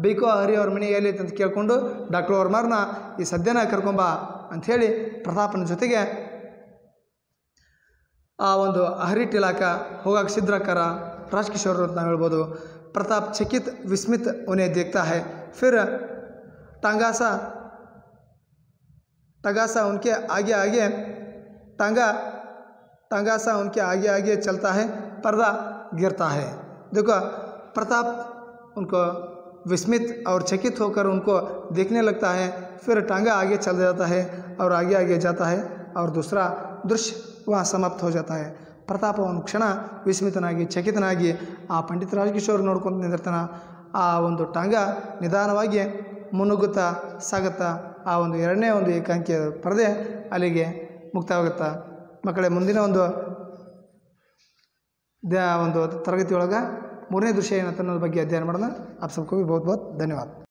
ಬೇಕೋ ಹರಿ ಅವ್ರ ಮನೆ ಎಲ್ಲಿ ಅಂತ ಕೇಳಿಕೊಂಡು ಡಾಕ್ಟರ್ ವರ್ಮಾರ್ನ ಈ ಸದ್ಯನ ಕರ್ಕೊಂಬ ಅಂಥೇಳಿ ಪ್ರತಾಪನ ಜೊತೆಗೆ ಆ ಒಂದು ಅಹರಿ ಟಿಲಾಕ ಹೋಗಕ್ಕೆ ಸಿದ್ಧರಾಕಾರ ರಾಜಕಿಶೋರ್ ಅಂತ ನಾವು ಹೇಳ್ಬೋದು. प्रताप चकित विस्मित उन्हें देखता है, फिर टंगासा उनके आगे आगे टंगासा उनके आगे आगे चलता है, पर्दा गिरता है. देखो प्रताप उनको विस्मित और चकित होकर उनको देखने लगता है, फिर टांगा आगे चल जाता है और आगे आगे जाता है और दूसरा दृश्य वहाँ समाप्त हो जाता है. ಪ್ರತಾಪ ಒಂದು ಕ್ಷಣ ವಿಸ್ಮಿತನಾಗಿ ಚಕಿತನಾಗಿ ಆ ಪಂಡಿತ ರಾಜಕಿಶೋರ್ ನೋಡ್ಕೊಂಡು ನಿಂದಿರ್ತಾನ. ಆ ಒಂದು ಟಾಂಗ ನಿಧಾನವಾಗಿ ಮುನ್ನುಗ್ಗುತ್ತಾ ಸಾಗುತ್ತಾ ಆ ಒಂದು ಎರಡನೇ ಒಂದು ಏಕಾಂಕಿಯ ಪರದೆ ಅಲ್ಲಿಗೆ ಮುಕ್ತವಾಗುತ್ತಾ. ಮಕ್ಕಳೇ, ಮುಂದಿನ ಒಂದು ತರಗತಿಯೊಳಗೆ ಮೂರನೇ ದೃಶ್ಯ ಏನಂತ ಅನ್ನೋದ್ರ ಬಗ್ಗೆ ಅಧ್ಯಯನ ಮಾಡೋಣ. ಆಪ್ ಸಬ್ಕೋ ಭಿ ಬಹುತ್ ಬಹುತ್ ಧನ್ಯವಾದ.